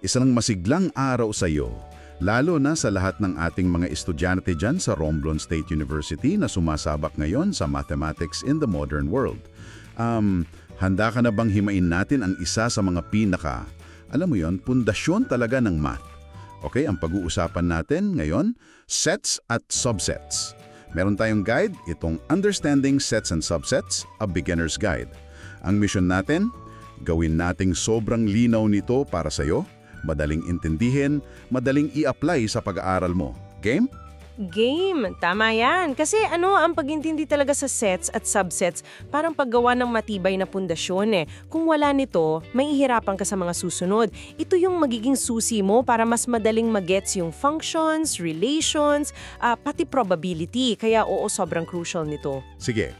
Isang masiglang araw sa iyo, lalo na sa lahat ng ating mga estudyante dyan sa Romblon State University na sumasabak ngayon sa Mathematics in the Modern World. Handa ka na bang himain natin ang isa sa mga alam mo yon, pundasyon talaga ng math? Okay, ang pag-uusapan natin ngayon, sets at subsets. Meron tayong guide, itong Understanding Sets and Subsets, a Beginner's Guide. Ang mission natin, gawin nating sobrang linaw nito para sa'yo, madaling intindihin, madaling i-apply sa pag-aaral mo. Game? Game! Tama yan. Kasi ang pag-intindi talaga sa sets at subsets, parang paggawa ng matibay na pundasyon eh. Kung wala nito, mahihirapan ka sa mga susunod. Ito yung magiging susi mo para mas madaling magets yung functions, relations, pati probability. Kaya sobrang crucial nito. Sige.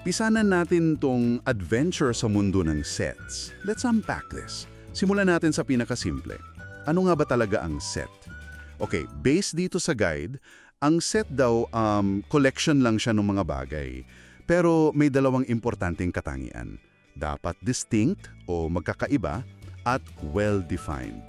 Pisanan natin tong adventure sa mundo ng sets. Let's unpack this. Simulan natin sa pinakasimple. Ano nga ba talaga ang set? Okay, based dito sa guide, ang set daw, collection lang siya ng mga bagay. Pero may dalawang importanteng katangian. Dapat distinct o magkakaiba at well-defined.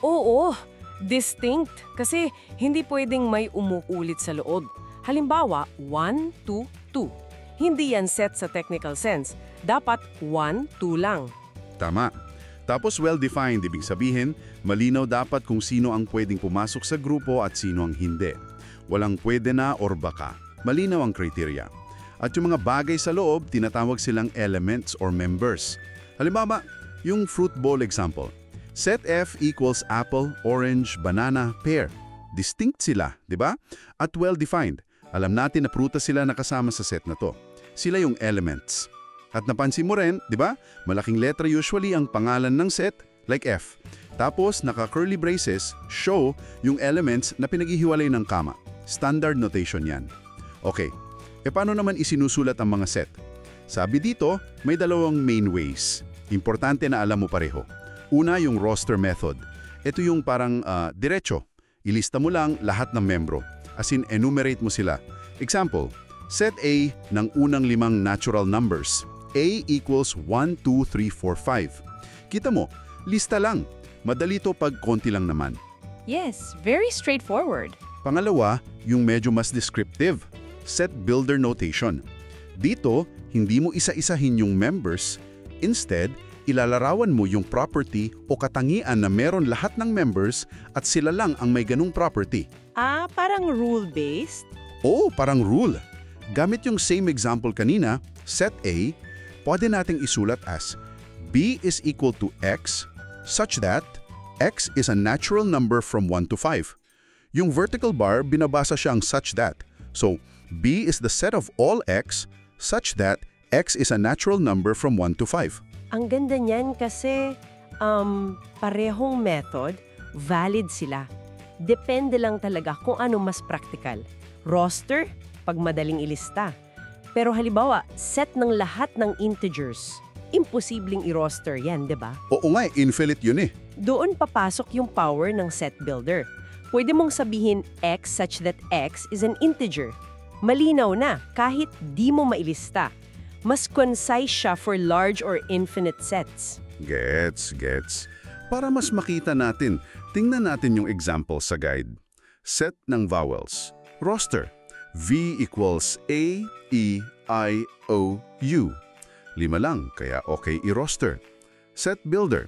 Oo, distinct. Kasi hindi pwedeng may umuulit sa loob. Halimbawa, 1, 2, 2. Hindi yan set sa technical sense. Dapat 1, 2 lang. Tama. Tapos well-defined, ibig sabihin, malinaw dapat kung sino ang pwedeng pumasok sa grupo at sino ang hindi. Walang pwede na or baka. Malinaw ang kriteria. At yung mga bagay sa loob, tinatawag silang elements or members. Halimbawa, yung fruit bowl example. Set F equals apple, orange, banana, pear. Distinct sila, di ba? At well-defined. Alam natin na prutas sila nakasama sa set na to. Sila yung elements. At napansin mo rin, di ba? Malaking letra usually ang pangalan ng set, like F. Tapos, naka-curly braces, show yung elements na pinaghihiwalay ng kama. Standard notation yan. Okay, paano naman isinusulat ang mga set? Sabi dito, may dalawang main ways. Importante na alam mo pareho. Una, yung roster method. Ito yung parang diretso. Ilista mo lang lahat ng membro. As in, enumerate mo sila. Example, set A ng unang 5 natural numbers. A equals 1, 2, 3, 4, 5. Kita mo, lista lang. Madali to pag konti lang naman. Yes, very straightforward. Pangalawa, yung medyo mas descriptive, set builder notation. Dito, hindi mo isa-isahin yung members. Instead, ilalarawan mo yung property o katangian na meron lahat ng members at sila lang ang may ganung property. Parang rule-based? Oo, parang rule. Gamit yung same example kanina, set A, pwede nating isulat as B is equal to X such that X is a natural number from 1 to 5. Yung vertical bar, binabasa siyang such that. So, B is the set of all X such that X is a natural number from 1 to 5. Ang ganda niyan kasi parehong method, valid sila. Depende lang talaga kung ano mas practical. Roster, pag madaling ilista. Pero halimbawa, set ng lahat ng integers. Imposibleng i-roster yan, di ba? Oo nga, infinite yun eh. Doon papasok yung power ng set builder. Pwede mong sabihin x such that x is an integer. Malinaw na kahit di mo mailista. Mas concise siya for large or infinite sets. Gets. Para mas makita natin, tingnan natin yung example sa guide. Set ng vowels. Roster. V equals A, E, I, O, U. 5 lang, kaya okay i-roster. Set builder.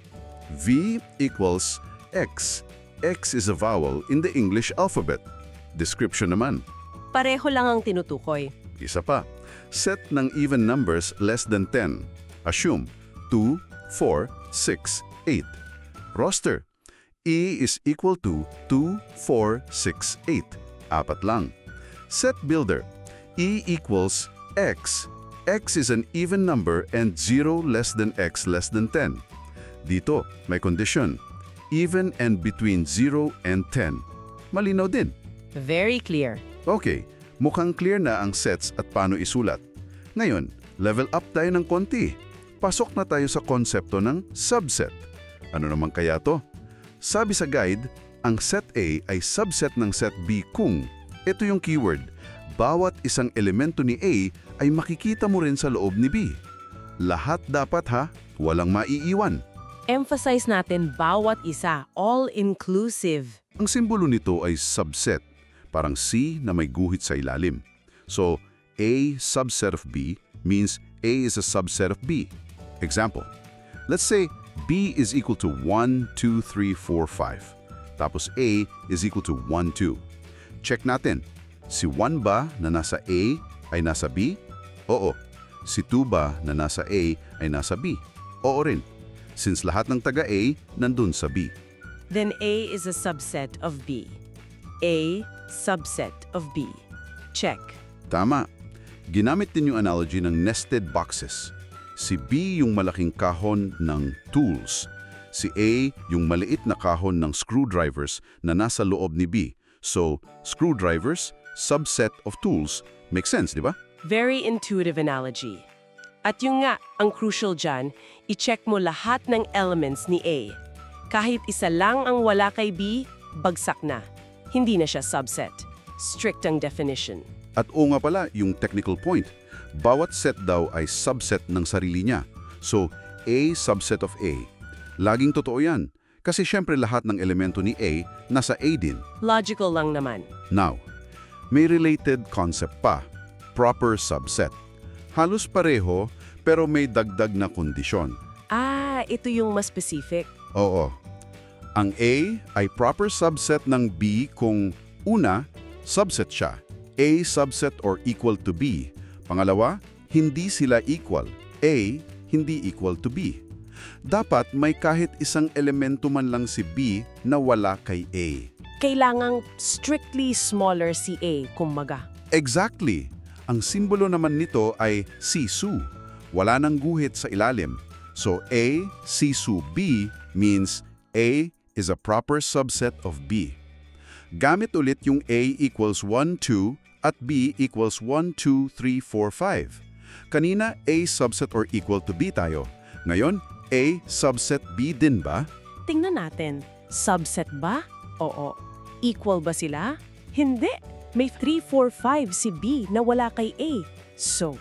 V equals X. X is a vowel in the English alphabet. Description naman. Pareho lang ang tinutukoy. Isa pa. Set ng even numbers less than 10. Assume 2, 4, 6, 8. Roster. E is equal to 2, 4, 6, 8. 4 lang. Set builder. E equals X. X is an even number and 0 less than X less than 10. Dito, may condition. Even and between 0 and 10. Malinaw din. Very clear. Okay, mukhang clear na ang sets at paano isulat. Ngayon, level up tayo ng konti. Pasok na tayo sa konsepto ng subset. Ano naman kaya to? Sabi sa guide, ang set A ay subset ng set B kung ito yung keyword. Bawat isang elemento ni A ay makikita mo rin sa loob ni B. Lahat dapat ha, walang maiiwan. Emphasize natin bawat isa, all-inclusive. Ang simbolo nito ay subset, parang C na may guhit sa ilalim. So, A subset of B means A is a subset of B. Example, let's say B is equal to 1, 2, 3, 4, 5. Tapos A is equal to 1, 2. Check natin, si 1 ba na nasa A ay nasa B? Oo. Si 2 ba na nasa A ay nasa B? Oo rin. Since lahat ng taga-A nandun sa B. Then A is a subset of B. A subset of B. Check. Tama. Ginamit din yung analogy ng nested boxes. Si B yung malaking kahon ng tools. Si A yung maliit na kahon ng screwdrivers na nasa loob ni B. So, screwdrivers, subset of tools. Makes sense, di ba? Very intuitive analogy. At yung nga, ang crucial dyan, i-check mo lahat ng elements ni A. Kahit isa lang ang wala kay B, bagsak na. Hindi na siya subset. Strict ang definition. At oo nga pala, yung technical point. Bawat set daw ay subset ng sarili niya. So, A subset of A. Laging totoo yan. Kasi syempre lahat ng elemento ni A nasa A din. Logical lang naman. Now, may related concept pa. Proper subset. Halos pareho, pero may dagdag na kondisyon. Ito yung mas specific. Oo. Ang A ay proper subset ng B kung una, subset siya. A subset or equal to B. Pangalawa, hindi sila equal. A hindi equal to B. Dapat may kahit isang elemento man lang si B na wala kay A. Kailangang strictly smaller si A, kumbaga. Exactly. Ang simbolo naman nito ay sisu. Wala nang guhit sa ilalim. So A sisu B means A is a proper subset of B. Gamit ulit yung A equals 1, 2 at B equals 1, 2, 3, 4, 5. Kanina A subset or equal to B tayo. Ngayon, A subset B din ba? Tingnan natin. Subset ba? Oo. Equal ba sila? Hindi. May 3, 4, 5 si B na wala kay A. So,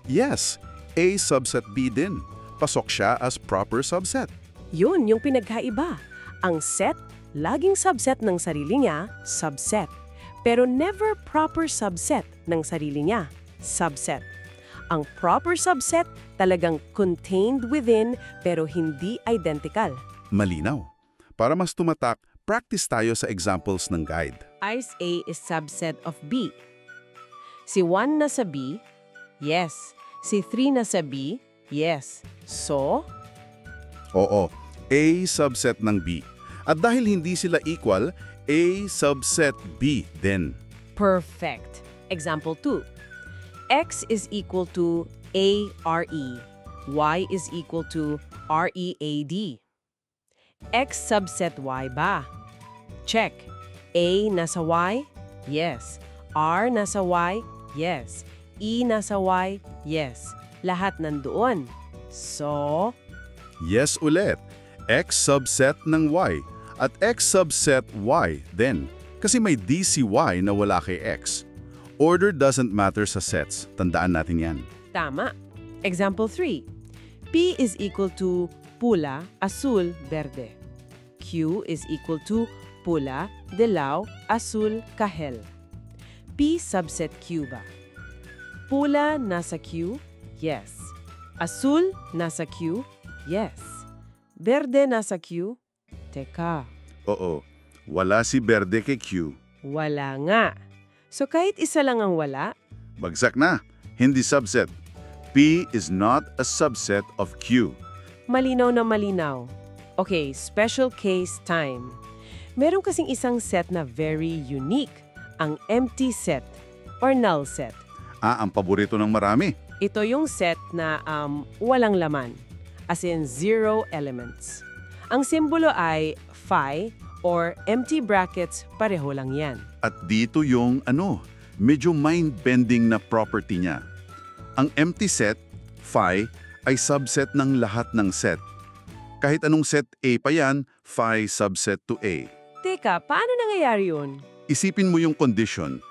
yes, A subset B din. Pasok siya as proper subset. yun yung pinagkaiba. Ang set, laging subset ng sarili niya, subset. Pero never proper subset ng sarili niya, subset. Ang proper subset talagang contained within pero hindi identical. Malinaw. Para mas tumatak, practice tayo sa examples ng guide. Is A is subset of B. Si 1 na sa B, yes. Si 3 na sa B, yes. So, Oo, A subset ng B. At dahil hindi sila equal, A subset B din. perfect. Example 2. X is equal to ARE. Y is equal to READ. X subset Y ba? Check. A nasa Y? Yes. R nasa Y? Yes. E nasa Y? Yes. Lahat nandoon. So, Yes ulit, X subset ng Y at X subset Y din. Kasi may DCY na wala kay X. Order doesn't matter sa sets. Tandaan natin yan. tama. Example 3. P is equal to pula, azul, verde. Q is equal to pula, dilaw, azul, kahel. P subset Q ba? Pula nasa Q? Yes. Azul nasa Q? Yes. Verde nasa Q? Teka, Oo, wala si Berde kay Q. wala nga. So kahit isa lang ang wala, Bagsak na, hindi subset. P is not a subset of Q. malinaw na malinaw. Okay, special case time. Meron kasing isang set na very unique, ang empty set or null set. Ang paborito ng marami. Ito yung set na walang laman, as in zero elements. Ang simbolo ay phi or empty brackets, pareho lang yan. At dito yung medyo mind-bending na property niya. Ang empty set, phi, ay subset ng lahat ng set. Kahit anong set A pa yan, phi subset to A. Teka, paano nangyayari yun? Isipin mo yung condition.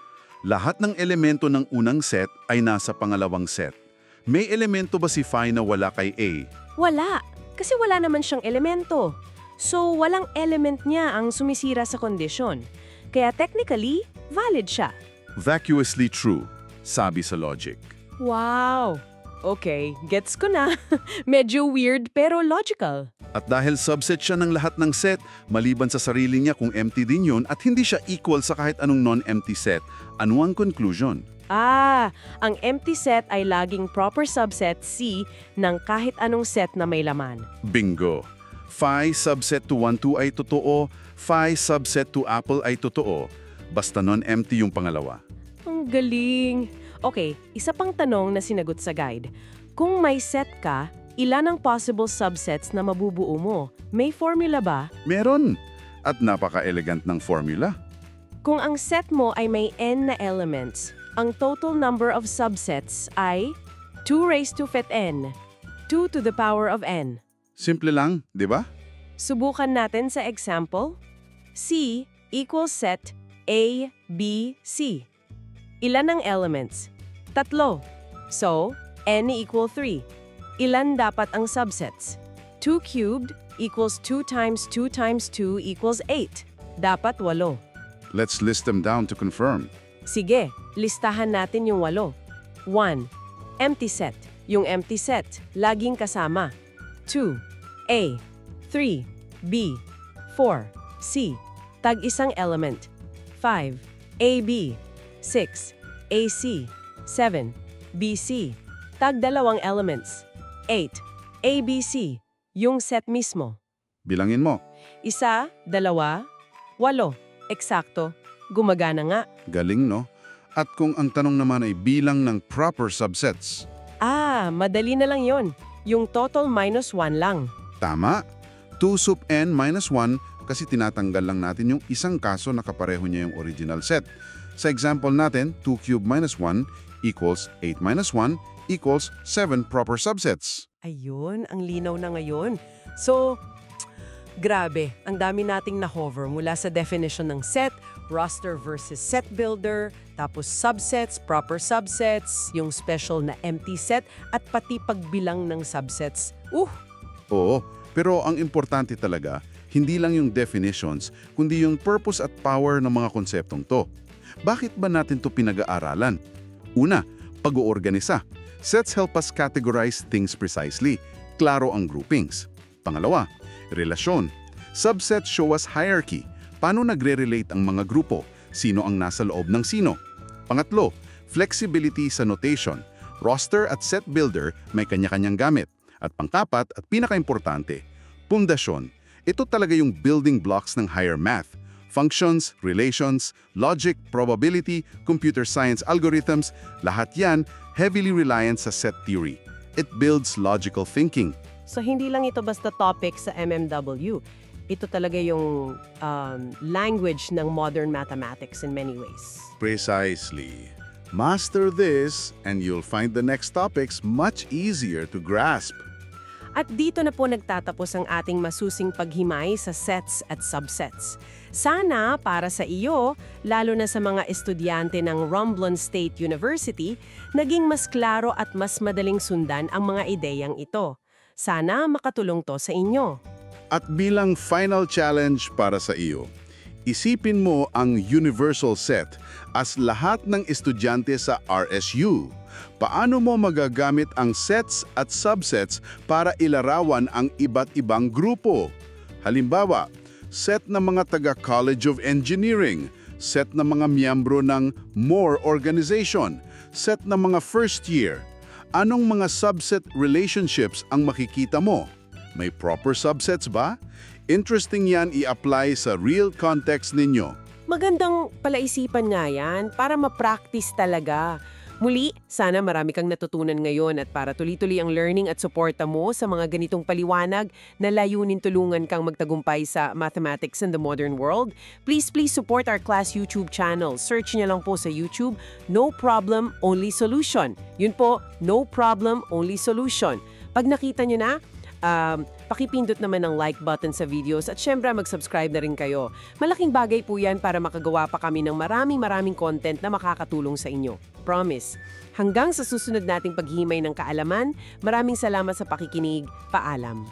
Lahat ng elemento ng unang set ay nasa pangalawang set. May elemento ba si phi na wala kay A? Wala. Kasi wala naman siyang elemento. So, walang element niya ang sumisira sa kondisyon. Kaya technically, valid siya. Vacuously true, sabi sa logic. Wow! Okay, gets ko na. Medyo weird pero logical. At dahil subset siya ng lahat ng set, maliban sa sarili niya kung empty din yun at hindi siya equal sa kahit anong non-empty set, ano ang conclusion? Ang empty set ay laging proper subset C ng kahit anong set na may laman. Bingo! Phi subset to 1, 2 ay totoo, phi subset to apple ay totoo, basta non-empty yung pangalawa. Ang galing! Okay, isa pang tanong na sinagot sa guide. Kung may set ka, ilan ang possible subsets na mabubuo mo? May formula ba? Meron! At napaka-elegant ng formula. Kung ang set mo ay may n na elements, ang total number of subsets ay 2 raised to fifth n, 2 to the power of n. Simple lang, di ba? Subukan natin sa example. C equals set A, B, C. Ilan ang elements? 3. So, n equal 3. Ilan dapat ang subsets? 2 cubed equals 2 times 2 times 2 equals 8. Dapat 8. Let's list them down to confirm. Sige, listahan natin yung 8. 1. Empty set. Yung empty set, laging kasama. 2. A. 3. B. 4. C. Tag-isang element. 5. AB. 6. AC. 7. BC. Tag-dalawang elements. 8. ABC. Yung set mismo. Bilangin mo. 1, 2, 8. Eksakto. Gumagana nga. Galing, no? At kung ang tanong naman ay bilang ng proper subsets? Madali na lang yon. Yung total minus 1 lang. Tama. 2 sub n minus 1 kasi tinatanggal lang natin yung isang kaso na kapareho niya yung original set. Sa example natin, 2 cubed minus 1 equals 8 minus 1 equals 7 proper subsets. Ayun, ang linaw na ngayon. So, grabe, ang dami nating na-hover mula sa definition ng set, roster versus set builder, tapos subsets, proper subsets, yung special na empty set, at pati pagbilang ng subsets. Oo, pero ang importante talaga, hindi lang yung definitions, kundi yung purpose at power ng mga konseptong to. Bakit ba natin to pinag-aaralan? Una, pag-oorganisa. Sets help us categorize things precisely. Klaro ang groupings. Pangalawa, relasyon. Subsets show us hierarchy. Paano nagre-relate ang mga grupo? Sino ang nasa loob ng sino? Pangatlo, flexibility sa notation. Roster at set builder may kanya-kanyang gamit. At pangkapat at pinakaimportante, pundasyon. Ito talaga yung building blocks ng higher math. Functions, relations, logic, probability, computer science algorithms, lahat yan heavily reliant sa set theory. It builds logical thinking. So, hindi lang ito basta topic sa MMW. Ito talaga yung language ng modern mathematics in many ways. Precisely. Master this and you'll find the next topics much easier to grasp. At dito na po nagtatapos ang ating masusing paghimay sa sets at subsets. Sana para sa iyo, lalo na sa mga estudyante ng Romblon State University, naging mas klaro at mas madaling sundan ang mga ideyang ito. Sana makatulong to sa inyo. At bilang final challenge para sa iyo, isipin mo ang universal set as lahat ng estudyante sa RSU. Paano mo magagamit ang sets at subsets para ilarawan ang iba't ibang grupo? Halimbawa, set ng mga taga-College of Engineering, set ng mga miyembro ng MORE organization, set ng mga first year. Anong mga subset relationships ang makikita mo? May proper subsets ba? Interesting yan i-apply sa real context ninyo. Magandang palaisipan nga yan para ma-practice talaga. Muli, sana marami kang natutunan ngayon at para tuloy-tuloy ang learning at suporta mo sa mga ganitong paliwanag na layunin tulungan kang magtagumpay sa mathematics in the modern world, please support our class YouTube channel. Search niyo lang po sa YouTube, No Problem, Only Solution. Yun po, No Problem, Only Solution. Pag nakita niyo na, pakipindot naman ng like button sa videos at syempre mag-subscribe na rin kayo. Malaking bagay po yan para makagawa pa kami ng maraming content na makakatulong sa inyo. Promise. Hanggang sa susunod nating paghimay ng kaalaman, maraming salamat sa pakikinig. Paalam.